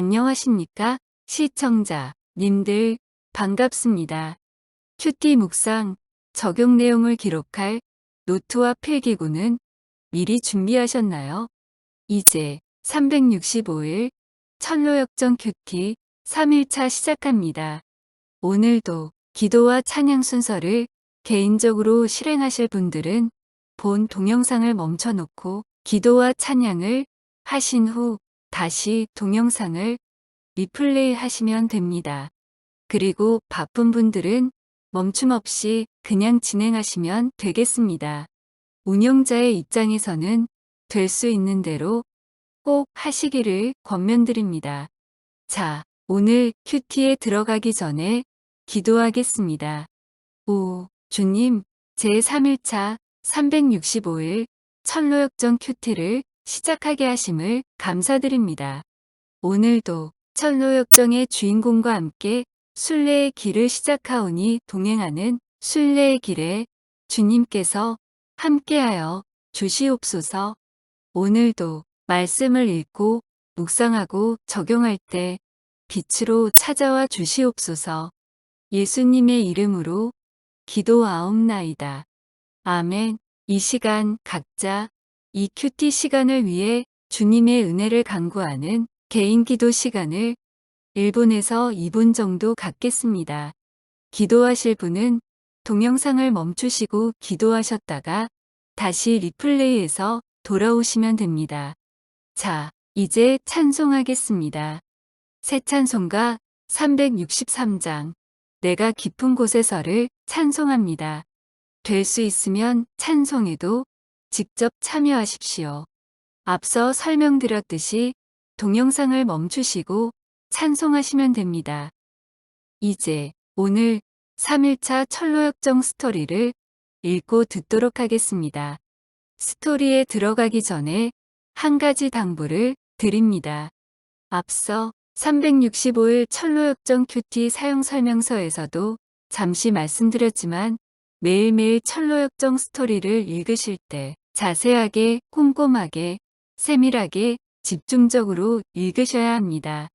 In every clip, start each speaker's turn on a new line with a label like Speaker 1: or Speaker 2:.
Speaker 1: 안녕하십니까? 시청자 님들 반갑습니다. 큐티 묵상 적용 내용을 기록할 노트와 필기구는 미리 준비하셨나요? 이제 365일 천로역정 큐티 3일차 시작합니다. 오늘도 기도와 찬양 순서를 개인적으로 실행하실 분들은 본 동영상을 멈춰놓고 기도와 찬양을 하신 후 다시 동영상을 리플레이 하시면 됩니다. 그리고 바쁜 분들은 멈춤 없이 그냥 진행하시면 되겠습니다. 운영자의 입장에서는 될 수 있는 대로 꼭 하시기를 권면드립니다. 자, 오늘 큐티에 들어가기 전에 기도하겠습니다. 오, 주님, 제3일차 365일 천로역정 큐티를 시작하게 하심을 감사드립니다. 오늘도 천로역정의 주인공과 함께 순례의 길을 시작하오니 동행하는 순례의 길에 주님께서 함께하여 주시옵소서. 오늘도 말씀을 읽고 묵상하고 적용할 때 빛으로 찾아와 주시옵소서. 예수님의 이름으로 기도하옵나이다. 아멘. 이 시간 각자 이 큐티 시간을 위해 주님의 은혜를 간구하는 개인 기도 시간을 1분에서 2분 정도 갖겠습니다. 기도하실 분은 동영상을 멈추시고 기도하셨다가 다시 리플레이해서 돌아오시면 됩니다. 자, 이제 찬송하겠습니다. 새 찬송가 363장 내가 깊은 곳에서를 찬송합니다. 될 수 있으면 찬송에도 직접 참여하십시오. 앞서 설명드렸듯이 동영상을 멈추시고 찬송하시면 됩니다. 이제 오늘 3일차 천로역정 스토리를 읽고 듣도록 하겠습니다. 스토리에 들어가기 전에 한 가지 당부를 드립니다. 앞서 365일 천로역정 큐티 사용 설명서에서도 잠시 말씀드렸지만 매일매일 천로역정 스토리를 읽으실 때 자세하게, 꼼꼼하게, 세밀하게, 집중적으로 읽으셔야 합니다.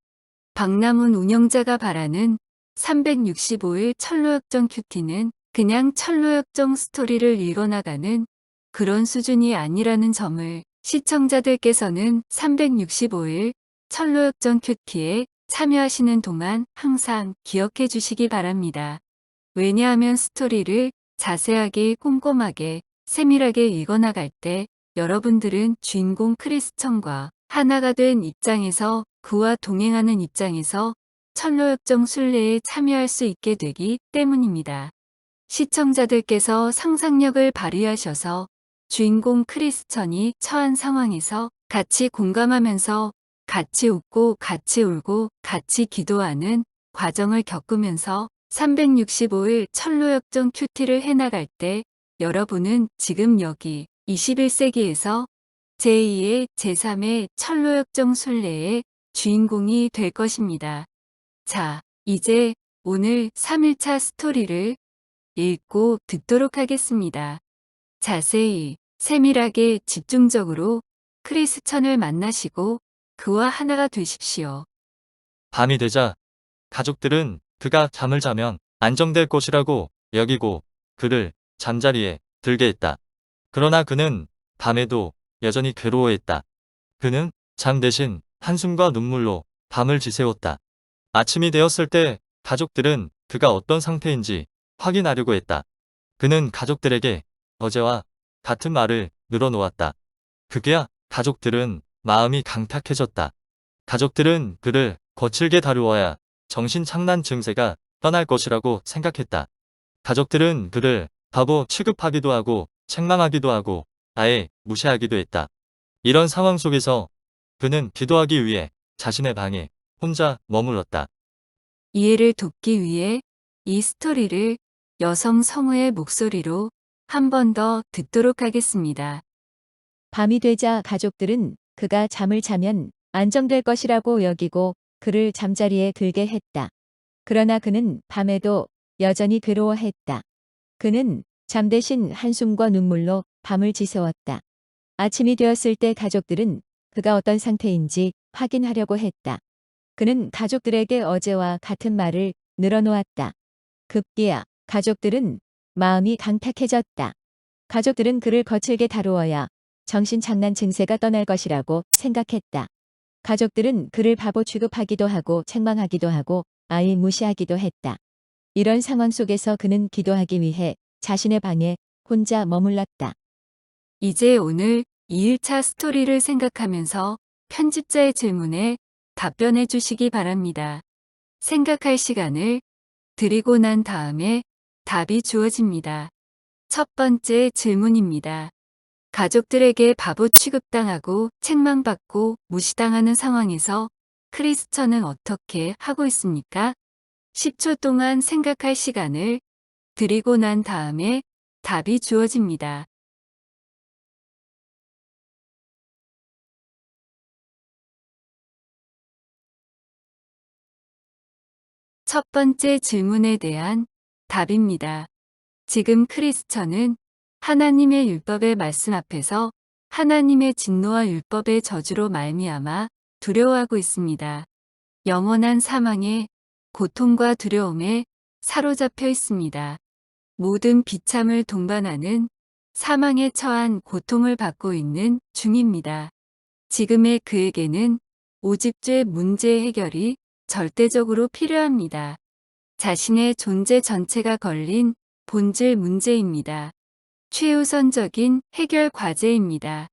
Speaker 1: 박남훈 운영자가 바라는 365일 천로역정 큐티는 그냥 천로역정 스토리를 읽어나가는 그런 수준이 아니라는 점을 시청자들께서는 365일 천로역정 큐티에 참여하시는 동안 항상 기억해 주시기 바랍니다. 왜냐하면 스토리를 자세하게 꼼꼼하게 세밀하게 읽어나갈 때 여러분들은 주인공 크리스천과 하나가 된 입장에서 그와 동행하는 입장에서 천로역정 순례에 참여할 수 있게 되기 때문입니다. 시청자들께서 상상력을 발휘하셔서 주인공 크리스천이 처한 상황에서 같이 공감하면서 같이 웃고 같이 울고 같이 기도하는 과정을 겪으면서 365일 천로역정 큐티를 해나갈 때 여러분은 지금 여기 21세기에서 제2의 제3의 천로역정 순례의 주인공이 될 것입니다. 자, 이제 오늘 3일차 스토리를 읽고 듣도록 하겠습니다. 자세히, 세밀하게, 집중적으로 크리스천을 만나시고 그와 하나가 되십시오.
Speaker 2: 밤이 되자 가족들은 그가 잠을 자면 안정될 것이라고 여기고 그를 잠자리에 들게 했다. 그러나 그는 밤에도 여전히 괴로워했다. 그는 잠 대신 한숨과 눈물로 밤을 지새웠다. 아침이 되었을 때 가족들은 그가 어떤 상태인지 확인하려고 했다. 그는 가족들에게 어제와 같은 말을 늘어놓았다. 그게야 가족들은 마음이 강탁해졌다. 가족들은 그를 거칠게 다루어야 정신착란 증세가 떠날 것이라고 생각했다. 가족들은 그를 바보 취급하기도 하고 책망하기도 하고 아예 무시하기도 했다. 이런 상황 속에서 그는 기도하기 위해 자신의 방에 혼자 머물렀다.
Speaker 1: 이해를 돕기 위해 이 스토리를 여성 성우의 목소리로 한 번 더 듣도록 하겠습니다.
Speaker 3: 밤이 되자 가족들은 그가 잠을 자면 안정될 것이라고 여기고 그를 잠자리에 들게 했다. 그러나 그는 밤에도 여전히 괴로워했다. 그는 잠 대신 한숨과 눈물로 밤을 지새웠다. 아침이 되었을 때 가족들은 그가 어떤 상태인지 확인하려고 했다. 그는 가족들에게 어제와 같은 말을 늘어놓았다. 급기야 가족들은 마음이 강팍해졌다. 가족들은 그를 거칠게 다루어야 정신 장난 증세가 떠날 것이라고 생각했다. 가족들은 그를 바보 취급하기도 하고 책망하기도 하고 아예 무시하기도 했다. 이런 상황 속에서 그는 기도하기 위해 자신의 방에 혼자 머물렀다.
Speaker 1: 이제 오늘 2일차 스토리를 생각하면서 편집자의 질문에 답변해 주시기 바랍니다. 생각할 시간을 드리고 난 다음에 답이 주어집니다. 첫 번째 질문입니다. 가족들에게 바보 취급당하고 책망받고 무시당하는 상황에서 크리스천은 어떻게 하고 있습니까? 10초 동안 생각할 시간을 드리고 난 다음에 답이 주어집니다. 첫 번째 질문에 대한 답입니다. 지금 크리스천은 하나님의 율법의 말씀 앞에서 하나님의 진노와 율법의 저주로 말미암아 두려워하고 있습니다. 영원한 사망의 고통과 두려움에 사로잡혀 있습니다. 모든 비참을 동반하는 사망에 처한 고통을 받고 있는 중입니다. 지금의 그에게는 오직 죄 문제 해결이 절대적으로 필요합니다. 자신의 존재 전체가 걸린 본질 문제입니다. 최우선적인 해결 과제입니다.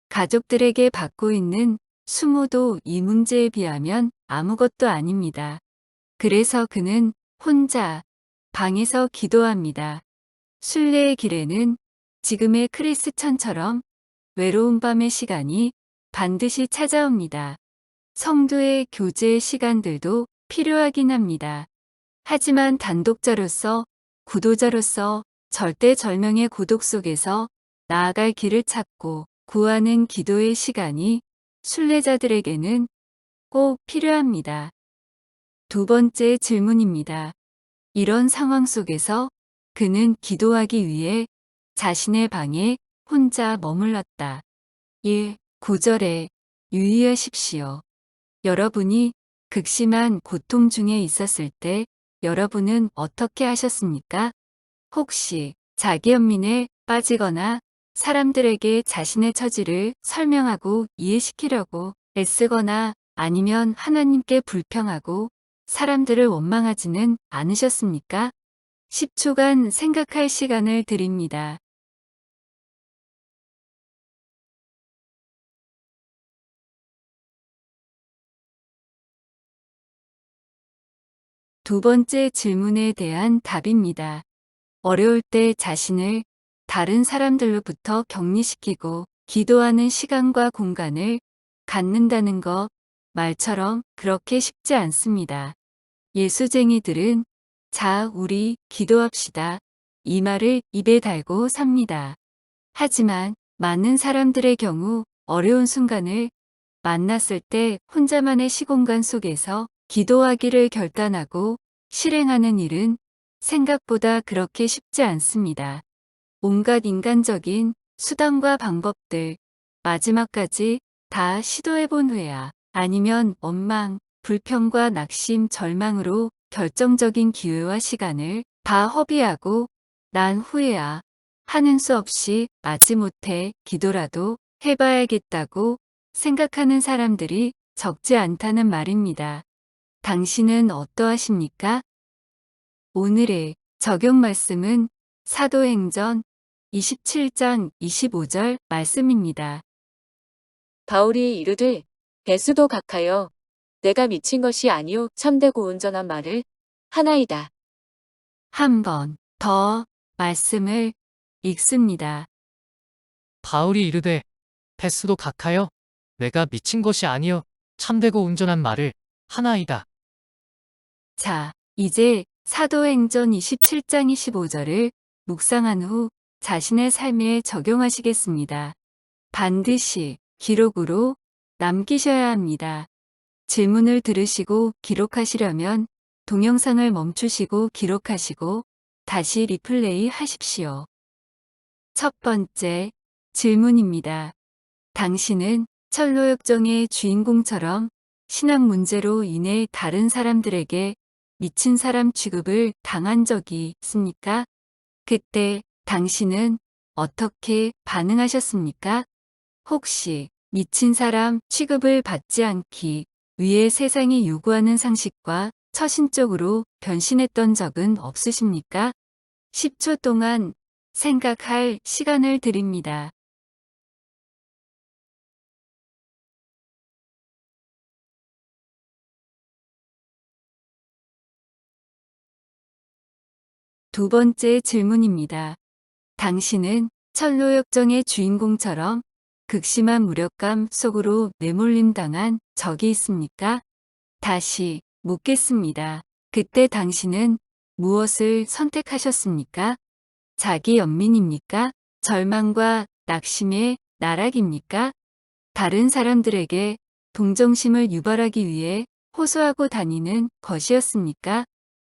Speaker 1: 가족들에게 받고 있는 수모도 이 문제에 비하면 아무것도 아닙니다. 그래서 그는 혼자 방에서 기도합니다. 순례의 길에는 지금의 크리스천처럼 외로운 밤의 시간이 반드시 찾아옵니다. 성도의 교제 시간들도 필요하긴 합니다. 하지만 단독자로서, 구도자로서 절대절명의 고독 속에서 나아갈 길을 찾고 구하는 기도의 시간이 순례자들에게는 꼭 필요합니다. 두 번째 질문입니다. 이런 상황 속에서 그는 기도하기 위해 자신의 방에 혼자 머물렀다. 1. 9절에 유의하십시오. 여러분이 극심한 고통 중에 있었을 때 여러분은 어떻게 하셨습니까? 혹시 자기 연민에 빠지거나 사람들에게 자신의 처지를 설명하고 이해시키려고 애쓰거나 아니면 하나님께 불평하고 사람들을 원망하지는 않으셨습니까? 10초간 생각할 시간을 드립니다. 두 번째 질문에 대한 답입니다. 어려울 때 자신을 다른 사람들로부터 격리시키고 기도하는 시간과 공간을 갖는다는 것, 말처럼 그렇게 쉽지 않습니다. 예수쟁이들은 자, 우리 기도합시다. 이 말을 입에 달고 삽니다. 하지만 많은 사람들의 경우 어려운 순간을 만났을 때 혼자만의 시공간 속에서 기도하기를 결단하고 실행하는 일은 생각보다 그렇게 쉽지 않습니다. 온갖 인간적인 수단과 방법들, 마지막까지 다 시도해본 후에야 아니면 원망, 불평과 낙심, 절망으로 결정적인 기회와 시간을 다 허비하고 난 후에야 하는 수 없이 마지못해 기도라도 해봐야겠다고 생각하는 사람들이 적지 않다는 말입니다. 당신은 어떠하십니까? 오늘의 적용 말씀은 사도행전 27장 25절 말씀입니다.
Speaker 4: 바울이 이르되 베스도 각하여 내가 미친 것이 아니요 참되고 온전한 말을 하나이다.
Speaker 1: 한 번 더 말씀을 읽습니다.
Speaker 5: 바울이 이르되 베스도 각하여 내가 미친 것이 아니요 참되고 온전한 말을 하나이다.
Speaker 1: 자, 이제 사도행전 27장 25절을 묵상한 후 자신의 삶에 적용하시겠습니다. 반드시 기록으로 남기셔야 합니다. 질문을 들으시고 기록하시려면 동영상을 멈추시고 기록하시고 다시 리플레이 하십시오. 첫 번째 질문입니다. 당신은 철로역정의 주인공처럼 신앙 문제로 인해 다른 사람들에게 미친 사람 취급을 당한 적이 있습니까? 그때 당신은 어떻게 반응하셨습니까? 혹시 미친 사람 취급을 받지 않기 위해 세상이 요구하는 상식과 처신적으로 변신했던 적은 없으십니까? 10초 동안 생각할 시간을 드립니다. 두 번째 질문입니다. 당신은 철로역정의 주인공처럼 극심한 무력감 속으로 내몰림 당한 적이 있습니까? 다시 묻겠습니다. 그때 당신은 무엇을 선택하셨습니까? 자기 연민입니까? 절망과 낙심의 나락입니까? 다른 사람들에게 동정심을 유발하기 위해 호소하고 다니는 것이었습니까?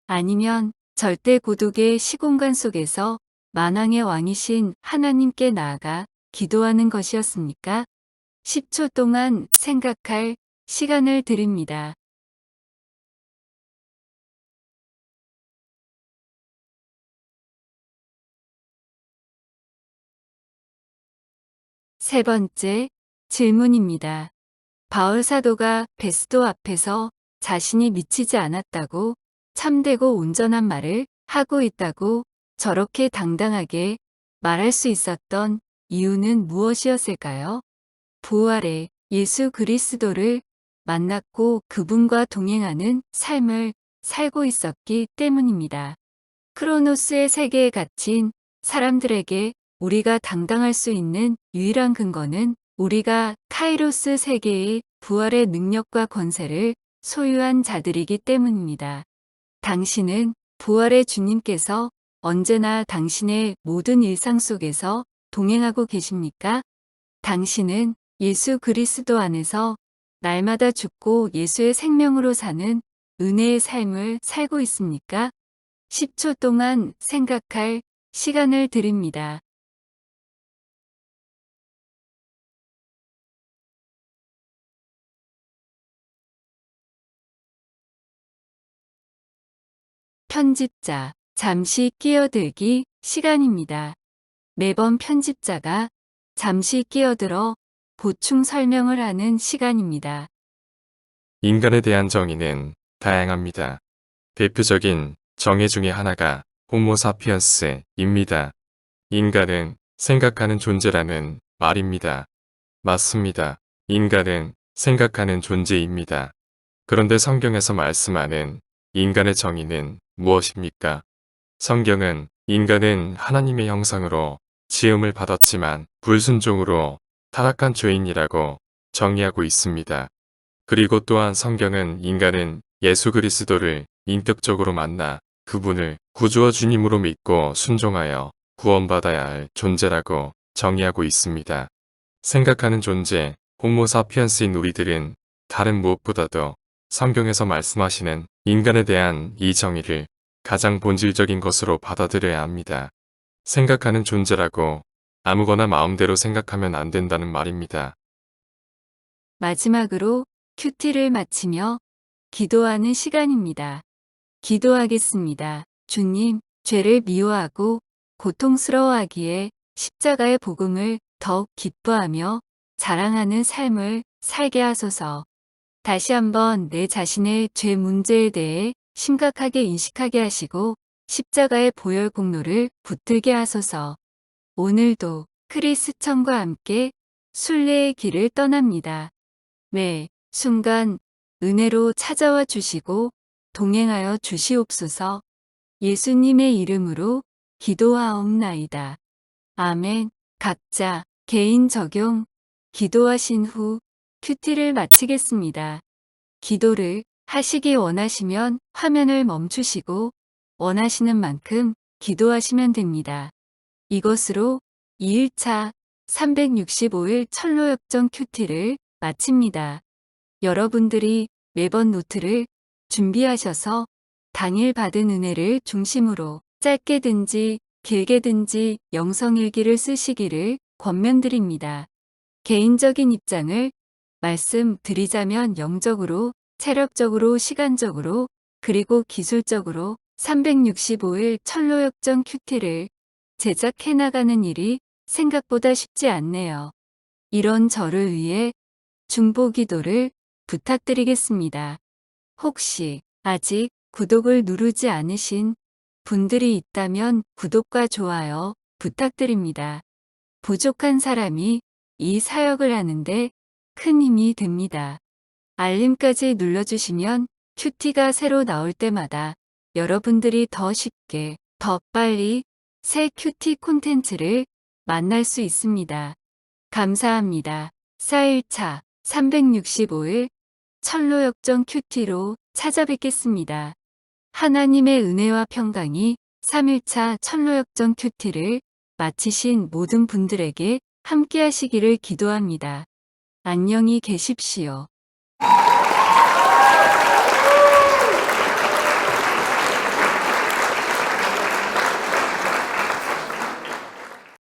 Speaker 1: 아니면 절대 고독의 시공간 속에서 만왕의 왕이신 하나님께 나아가 기도하는 것이었습니까? 10초 동안 생각할 시간을 드립니다. 세 번째 질문입니다. 바울 사도가 베스도 앞에서 자신이 미치지 않았다고 참되고 온전한 말을 하고 있다고 저렇게 당당하게 말할 수 있었던 이유는 무엇이었을까요? 부활의 예수 그리스도를 만났고 그분과 동행하는 삶을 살고 있었기 때문입니다. 크로노스의 세계에 갇힌 사람들에게 우리가 당당할 수 있는 유일한 근거는 우리가 카이로스 세계의 부활의 능력과 권세를 소유한 자들이기 때문입니다. 당신은 부활의 주님께서 언제나 당신의 모든 일상 속에서 동행하고 계십니까? 당신은 예수 그리스도 안에서 날마다 죽고 예수의 생명으로 사는 은혜의 삶을 살고 있습니까? 10초 동안 생각할 시간을 드립니다. 편집자, 잠시 끼어들기 시간입니다. 매번 편집자가 잠시 끼어들어 보충 설명을 하는 시간입니다.
Speaker 6: 인간에 대한 정의는 다양합니다. 대표적인 정의 중에 하나가 호모사피언스입니다. 인간은 생각하는 존재라는 말입니다. 맞습니다. 인간은 생각하는 존재입니다. 그런데 성경에서 말씀하는 인간의 정의는 무엇입니까? 성경은 인간은 하나님의 형상으로 지음을 받았지만 불순종으로 타락한 죄인이라고 정의하고 있습니다. 그리고 또한 성경은 인간은 예수 그리스도를 인격적으로 만나 그분을 구주와 주님으로 믿고 순종하여 구원받아야 할 존재라고 정의하고 있습니다. 생각하는 존재, 호모사피언스인 우리들은 다른 무엇보다도 성경에서 말씀하시는 인간에 대한 이 정의를 가장 본질적인 것으로 받아들여야 합니다. 생각하는 존재라고 아무거나 마음대로 생각하면 안 된다는 말입니다.
Speaker 1: 마지막으로 큐티를 마치며 기도하는 시간입니다. 기도하겠습니다. 주님, 죄를 미워하고 고통스러워하기에 십자가의 복음을 더욱 기뻐하며 자랑하는 삶을 살게 하소서. 다시 한번 내 자신의 죄 문제에 대해 심각하게 인식하게 하시고 십자가의 보혈 공로를 붙들게 하소서. 오늘도 크리스천과 함께 순례의 길을 떠납니다. 매 순간 은혜로 찾아와 주시고 동행하여 주시옵소서. 예수님의 이름으로 기도하옵나이다. 아멘. 각자 개인 적용 기도하신 후 큐티를 마치겠습니다. 기도를 하시기 원하시면 화면을 멈추시고 원하시는 만큼 기도하시면 됩니다. 이것으로 2일차 365일 철로역정 큐티를 마칩니다. 여러분들이 매번 노트를 준비하셔서 당일 받은 은혜를 중심으로 짧게든지 길게든지 영성일기를 쓰시기를 권면드립니다. 개인적인 입장을 말씀드리자면 영적으로, 체력적으로, 시간적으로, 그리고 기술적으로 365일 철로역정 큐티를 제작해 나가는 일이 생각보다 쉽지 않네요. 이런 저를 위해 중보 기도를 부탁드리겠습니다. 혹시 아직 구독을 누르지 않으신 분들이 있다면 구독과 좋아요 부탁드립니다. 부족한 사람이 이 사역을 하는데 큰 힘이 됩니다. 알림까지 눌러주시면 큐티가 새로 나올 때마다 여러분들이 더 쉽게, 더 빨리 새 큐티 콘텐츠를 만날 수 있습니다. 감사합니다. 4일차 365일 철로역정 큐티로 찾아뵙겠습니다. 하나님의 은혜와 평강이 3일차 철로역정 큐티를 마치신 모든 분들에게 함께 하시기를 기도합니다. 안녕히 계십시오.